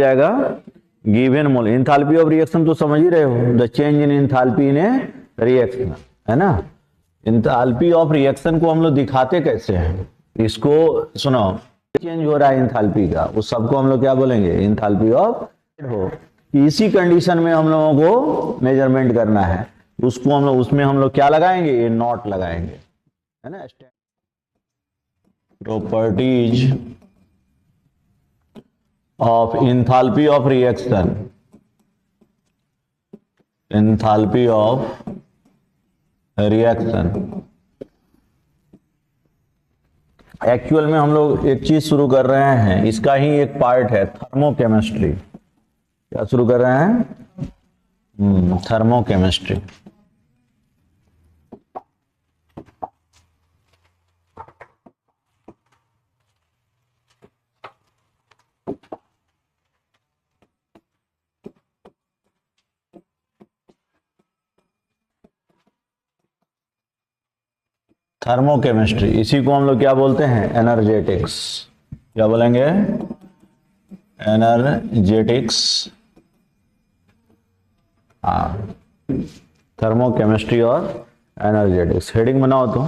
जाएगा given mole. Enthalpy of reaction तो समझ ही रहे हो, the change in enthalpy in A reaction, है ना। इंथाल्पी ऑफ रिएक्शन को हम लोग दिखाते कैसे हैं, इसको सुनो, चेंज हो रहा है इंथाल्पी का, उस सबको हम लोग क्या बोलेंगे, इंथाल्पी ऑफ हो। इसी कंडीशन में हम लोगों को मेजरमेंट करना है, उसको हम लोग, उसमें हम लोग क्या लगाएंगे, ये नॉट लगाएंगे, है ना। Properties of enthalpy of reaction, enthalpy of reaction। Actual में हम लोग एक चीज शुरू कर रहे हैं, इसका ही एक पार्ट है थर्मोकेमिस्ट्री। क्या शुरू कर रहे हैं, थर्मोकेमिस्ट्री। थर्मोकेमिस्ट्री, इसी को हम लोग क्या बोलते हैं, एनर्जेटिक्स। क्या बोलेंगे, एनर्जेटिक्स। हाँ, थर्मोकेमिस्ट्री और एनर्जेटिक्स। हेडिंग बनाओ तो।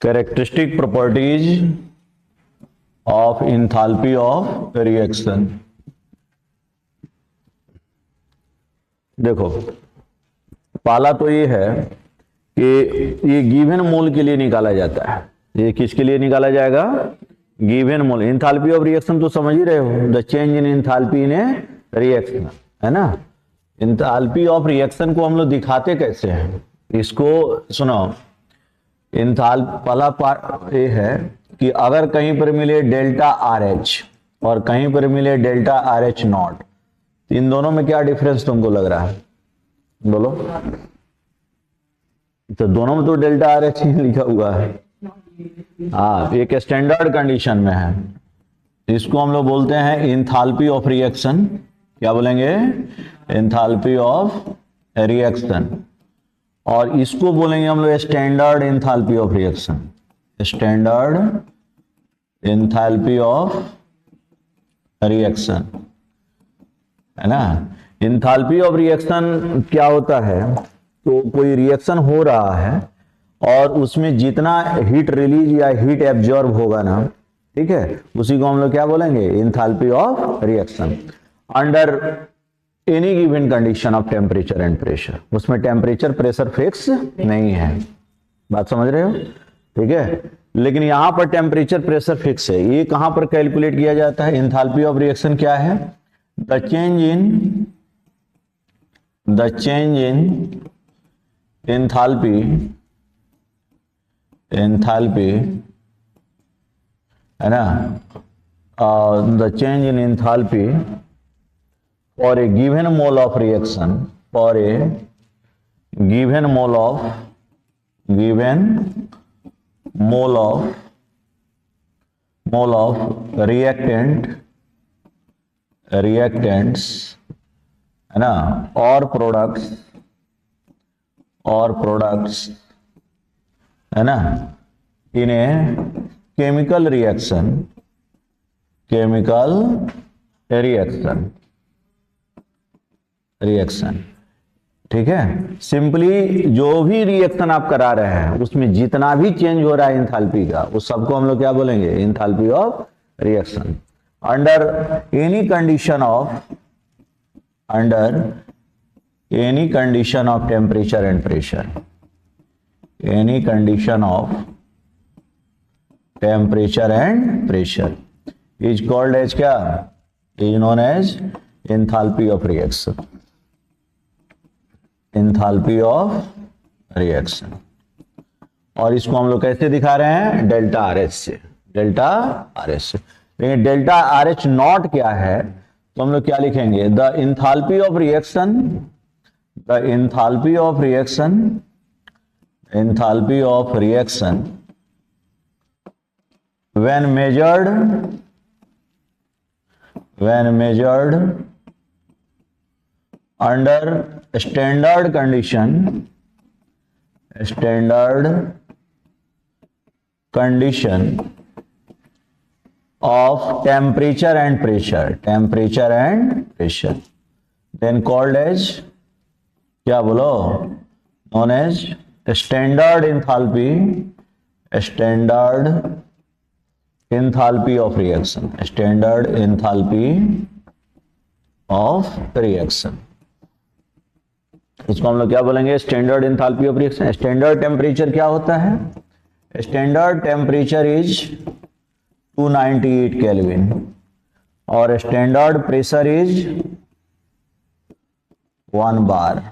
Characteristic properties of enthalpy of reaction. देखो, पहला तो ये है कि ये गिवन मोल के लिए निकाला जाता है। ये किसके लिए निकाला जाएगा, given mole. Enthalpy of reaction तो समझ ही रहे हो, the change in enthalpy in A reaction, है ना। इंथाल्पी ऑफ रिएक्शन को हम लोग दिखाते कैसे हैं, इसको सुनो। पहला पार्ट ये है कि अगर कहीं पर मिले डेल्टा आर एच और कहीं पर मिले डेल्टा आर एच नॉट, इन दोनों में क्या डिफरेंस तुमको लग रहा है, बोलो। तो दोनों में तो डेल्टा आर एच ही लिखा हुआ है। हाँ, एक स्टैंडर्ड कंडीशन में है, इसको हम लोग बोलते हैं इंथाल्पी ऑफ रिएक्शन। क्या बोलेंगे, इंथाल्पी ऑफ रिएक्शन। और इसको बोलेंगे हम लोग standard enthalpy of reaction, standard enthalpy of reaction, है ना। इंथाल्पी ऑफ रिएक्शन क्या होता है, तो कोई रिएक्शन हो रहा है और उसमें जितना हीट रिलीज या हीट एब्जॉर्ब होगा ना, ठीक है, उसी को हम लोग क्या बोलेंगे, enthalpy of reaction. Under any given condition of temperature and pressure. उसमें टेम्परेचर प्रेशर फिक्स नहीं है, बात समझ रहे हो, ठीक है। लेकिन यहां पर टेम्परेचर प्रेशर फिक्स है। ये कहां पर कैलकुलेट किया जाता है, इंथाल्पी ऑफ रिएक्शन क्या है, the change in enthalpy है ना, the change in enthalpy for a given mole of reaction, for a given mole of reactants, है ना, और प्रोडक्ट्स, है ना, इन ए केमिकल रिएक्शन, ठीक है। सिंपली जो भी रिएक्शन आप करा रहे हैं उसमें जितना भी चेंज हो रहा है इंथाल्पी का, उस सबको हम लोग क्या बोलेंगे, enthalpy of reaction. under any condition of temperature and pressure, any condition of temperature and pressure is called as क्या, is known as enthalpy of reaction, enthalpy of reaction। और इसको हम लोग कैसे दिखा रहे हैं, डेल्टा आर एच से, डेल्टा आर एच से। लेकिन डेल्टा आर एच नॉट क्या है, तो हम लोग क्या लिखेंगे, the enthalpy of reaction, the enthalpy of reaction, enthalpy of reaction when measured under standard condition condition of temperature and pressure, then called as, क्या बोलो, known as standard enthalpy of reaction, standard enthalpy of reaction। इसको हम लोग क्या बोलेंगे, standard enthalpy of reaction. Standard temperature क्या होता है, स्टैंडर्ड टेम्परेचर इज 298 केल्विन और स्टैंडर्ड प्रेशर इज 1 बार।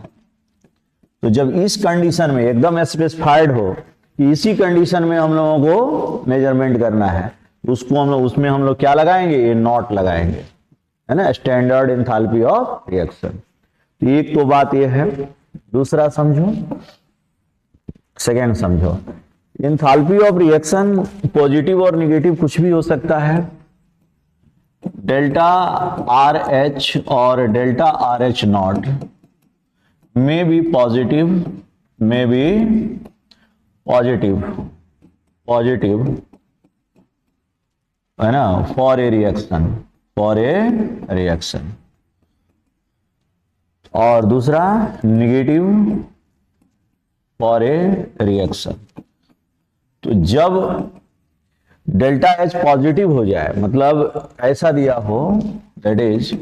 तो जब इस कंडीशन में एकदम स्पेसिफाइड हो कि इसी कंडीशन में हम लोगों को मेजरमेंट करना है, उसको हम लोग, उसमें हम लोग क्या लगाएंगे, ये नॉट लगाएंगे, है ना, स्टैंडर्ड एंथैल्पी ऑफ रिएक्शन। एक तो बात ये है। दूसरा समझो, सेकेंड समझो, एंथैल्पी ऑफ रिएक्शन पॉजिटिव और निगेटिव कुछ भी हो सकता है। डेल्टा आर एच और डेल्टा आर एच नॉट में बी पॉजिटिव, में बी पॉजिटिव है ना, फॉर ए रिएक्शन, और दूसरा निगेटिव फॉर ए रिएक्शन। तो जब डेल्टा एच पॉजिटिव हो जाए, मतलब ऐसा दिया हो, दैट इज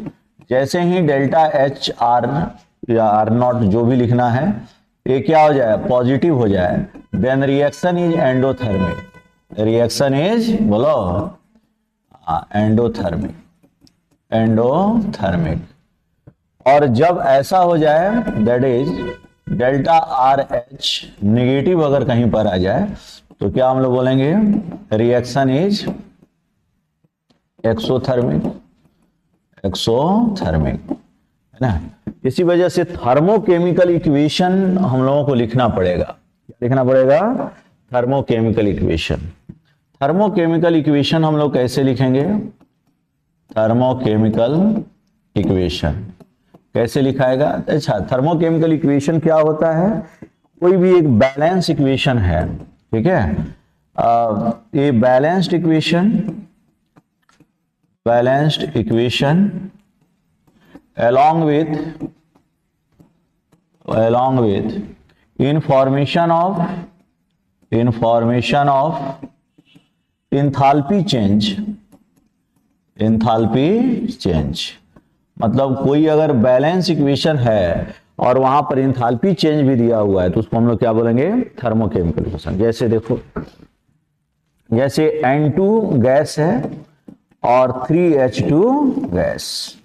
जैसे ही डेल्टा एच आर या आर नॉट जो भी लिखना है, ये क्या हो जाए, पॉजिटिव हो जाए, then reaction is endothermic, reaction is, बोलो, एंडोथर्मिक। और जब ऐसा हो जाए, that is delta R H negative अगर कहीं पर आ जाए, तो क्या हम लोग बोलेंगे, रिएक्शन इज एक्सोथर्मिक, है ना। इसी वजह से थर्मोकेमिकल इक्वेशन हम लोगों को लिखना पड़ेगा। क्या लिखना पड़ेगा, थर्मोकेमिकल इक्वेशन। थर्मोकेमिकल इक्वेशन हम लोग कैसे लिखेंगे, थर्मोकेमिकल इक्वेशन कैसे लिखाएगा। अच्छा, थर्मोकेमिकल इक्वेशन क्या होता है, कोई भी एक बैलेंस इक्वेशन है, ठीक है, ये balanced equation along with information of enthalpy change, मतलब कोई अगर बैलेंस इक्वेशन है और वहां पर एंथैल्पी चेंज भी दिया हुआ है, तो उसको हम लोग क्या बोलेंगे, थर्मोकेमिकल इक्वेशन। जैसे देखो, जैसे N2 गैस है और 3H2 गैस,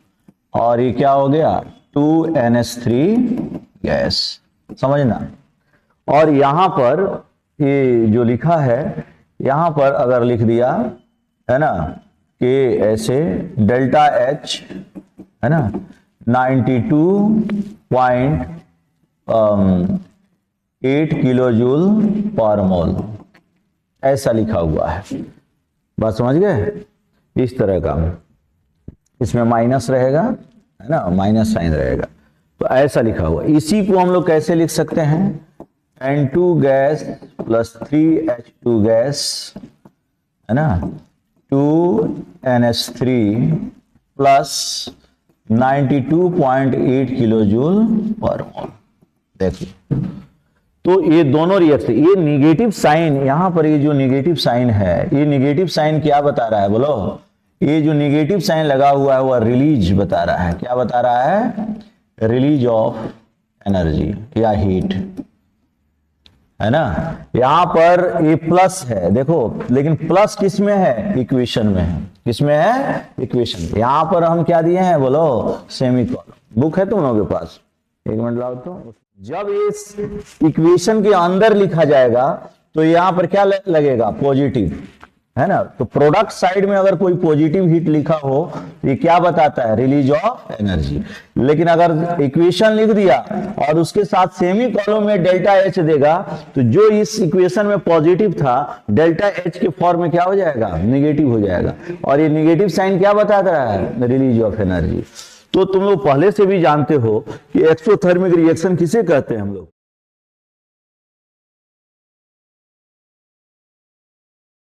और ये क्या हो गया, 2NH3 गैस, समझना। और यहां पर ये जो लिखा है, यहां पर अगर लिख दिया है ना कि ऐसे डेल्टा एच है ना 92.8 किलो जूल पर मोल, ऐसा लिखा हुआ है। बात समझ गए, इस तरह का, इसमें माइनस रहेगा, है ना, माइनस साइन रहेगा, तो ऐसा लिखा हुआ। इसी को हम लोग कैसे लिख सकते हैं, N2 gas plus 3H2 gas, है ना, 2NH3 प्लस 92.8 किलो जूल पर मोल। देखिए, तो ये दोनों रिएक्शन, ये निगेटिव साइन, यहां पर ये जो निगेटिव साइन है, ये निगेटिव साइन क्या बता रहा है, बोलो, ये जो निगेटिव साइन लगा हुआ है वह रिलीज बता रहा है। क्या बता रहा है, रिलीज ऑफ एनर्जी या हीट, है ना। यहां पर ये प्लस है, देखो, लेकिन प्लस किस में है, इक्वेशन में है। किसमें है, इक्वेशन। यहां पर हम क्या दिए हैं, बोलो, सेमीकोलन। बुक है तुम लोगों के पास, एक मिनट लाओ तो। जब इस इक्वेशन के अंदर लिखा जाएगा तो यहां पर क्या लगेगा, पॉजिटिव, है ना। तो प्रोडक्ट साइड में अगर कोई पॉजिटिव हीट लिखा हो तो ये क्या बताता है, रिलीज ऑफ एनर्जी। लेकिन अगर इक्वेशन लिख दिया और उसके साथ सेमी कॉलम में डेल्टा एच देगा, तो जो इस इक्वेशन में पॉजिटिव था, डेल्टा एच के फॉर्म में क्या हो जाएगा, निगेटिव हो जाएगा। और ये निगेटिव साइन क्या बता रहा है, रिलीज ऑफ एनर्जी। तो तुम लोग पहले से भी जानते हो कि एक्सोथर्मिक रिएक्शन किसे कहते हैं हम लोग,